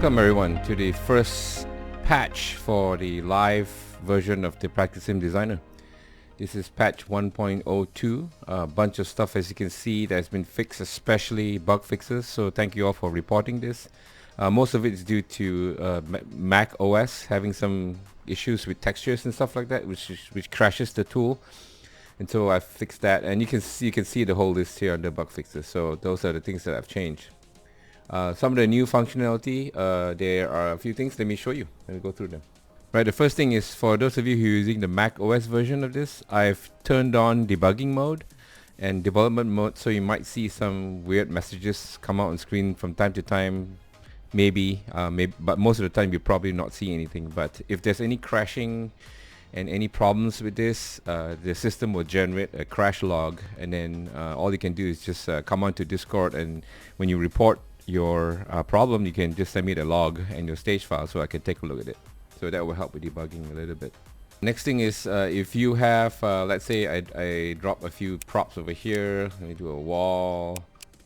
Welcome everyone to the first patch for the live version of the Practisim Designer. This is patch 1.02. A bunch of stuff, as you can see, that's been fixed, especially bug fixes. So thank you all for reporting this. Most of it is due to MacOS having some issues with textures and stuff like that, which crashes the tool. And so I fixed that, and you can see the whole list here under bug fixes. So those are the things that I've changed. Some of the new functionality, there are a few things. Let me show you. Let me go through them. Right, the first thing is, for those of you who are using the macOS version of this, I've turned on debugging mode and development mode, so you might see some weird messages come out on screen from time to time. Maybe, but most of the time you probably not see anything. But if there's any crashing and any problems with this, the system will generate a crash log, and then all you can do is just come onto Discord, and when you report your problem, you can just send me the log and your stage file so I can take a look at it. So that will help with debugging a little bit. Next thing is, if you have, let's say I drop a few props over here. Let me do a wall.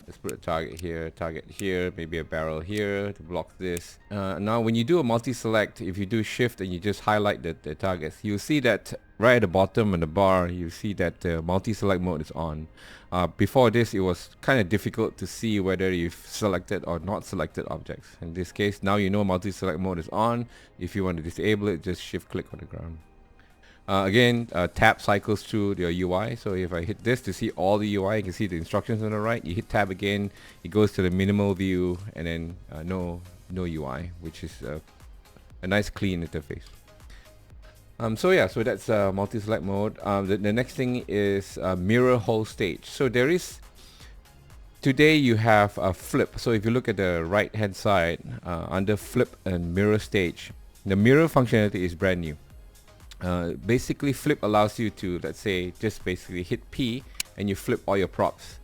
Let's put a target here, maybe a barrel here to block this. Now when you do a multi-select, if you do shift and you just highlight the targets, you'll see that right at the bottom on the bar, you see that the multi-select mode is on. Before this, it was kind of difficult to see whether you've selected or not selected objects. In this case, now you know multi-select mode is on. If you want to disable it, just shift click on the ground. Again, tab cycles through your UI. So if I hit this to see all the UI, you can see the instructions on the right. You hit tab again, it goes to the minimal view, and then no UI, which is a nice clean interface. So that's multi-select mode. The next thing is mirror whole stage. So today you have a flip. So if you look at the right hand side, under flip and mirror stage, the mirror functionality is brand new. Basically, flip allows you to, let's say, just basically hit P and you flip all your props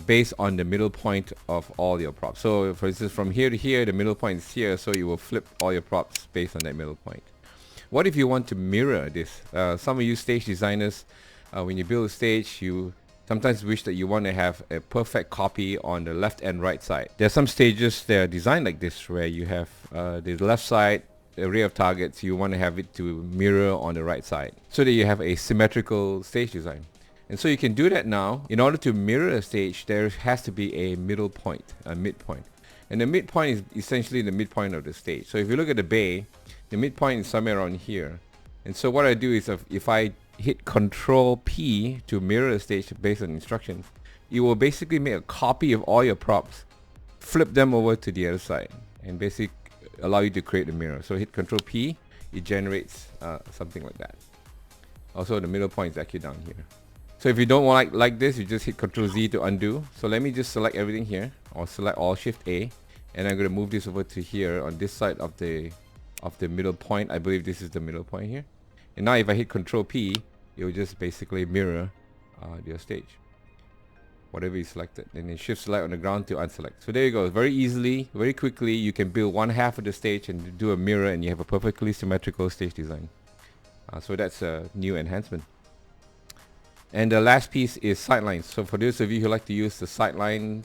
based on the middle point of all your props. So for instance, from here to here, the middle point is here, so you will flip all your props based on that middle point. What if you want to mirror this? Some of you stage designers, when you build a stage, you sometimes wish that you want to have a perfect copy on the left and right side. There are some stages that are designed like this, where you have the left side array of targets, you want to have it to mirror on the right side, so that you have a symmetrical stage design. And so you can do that now. In order to mirror a stage, there has to be a middle point, a midpoint. And the midpoint is essentially the midpoint of the stage. So if you look at the bay, the midpoint is somewhere around here. And so what I do is, if I hit Control P to mirror a stage based on instructions, it will basically make a copy of all your props, flip them over to the other side, and basically allow you to create a mirror. So hit Control P, it generates something like that. Also, the middle point is actually down here. So if you don't want like this, you just hit Control Z to undo. So let me just select everything here, or select all, Shift A, and I'm going to move this over to here on this side of the middle point. I believe this is the middle point here. And now if I hit Control P, it will just basically mirror your stage, whatever you selected, and then shift select on the ground to unselect. So there you go. Very easily, very quickly, you can build one half of the stage and do a mirror, and you have a perfectly symmetrical stage design. So that's a new enhancement. And the last piece is sightlines. So for those of you who like to use the sightline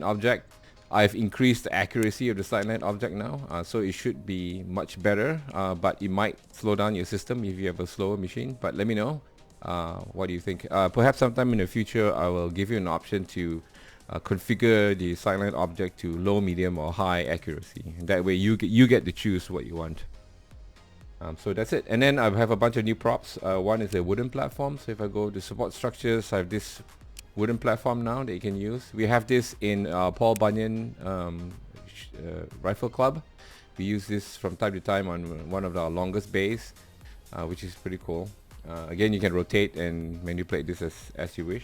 object, I've increased the accuracy of the sightline object now, so it should be much better, but it might slow down your system if you have a slower machine. But let me know. What do you think? Perhaps sometime in the future I will give you an option to configure the sightline object to low, medium, or high accuracy. And that way you get to choose what you want. So that's it. And then I have a bunch of new props. One is a wooden platform. So if I go to support structures, I have this wooden platform now that you can use. We have this in Paul Bunyan Rifle Club. We use this from time to time on one of our longest bays, which is pretty cool. Again, you can rotate and manipulate this as you wish.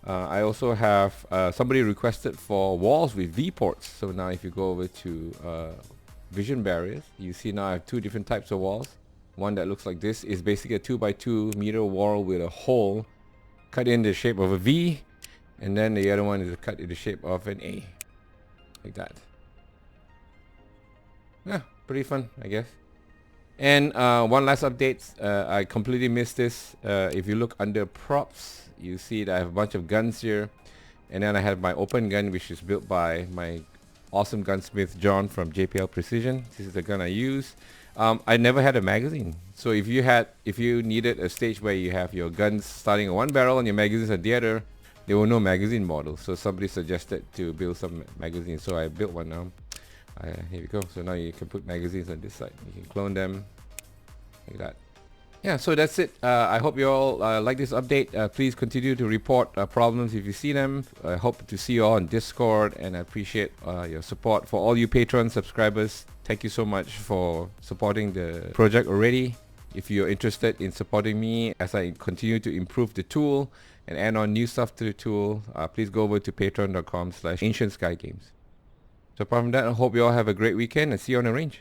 I also have somebody requested for walls with V-ports. So now if you go over to vision barriers, you see now I have two different types of walls. One that looks like this is basically a 2x2 meter wall with a hole cut in the shape of a V, and then the other one is cut in the shape of an A, like that. Yeah, pretty fun, I guess. And one last update, I completely missed this. If you look under props, you see that I have a bunch of guns here, and then I have my open gun, which is built by my awesome gunsmith John from JPL Precision. This is the gun I use. I never had a magazine, so if you needed a stage where you have your guns starting at one barrel and your magazines at the other, there were no magazine models. So somebody suggested to build some magazines, so I built one now. Here we go. So now you can put magazines on this side. You can clone them like that. Yeah, so that's it. I hope you all like this update. Please continue to report problems if you see them. I hope to see you all on Discord, and I appreciate your support. For all you Patreon subscribers, thank you so much for supporting the project already. If you're interested in supporting me as I continue to improve the tool and add on new stuff to the tool, please go over to patreon.com/AncientSkyGames. So apart from that, I hope you all have a great weekend and see you on the range.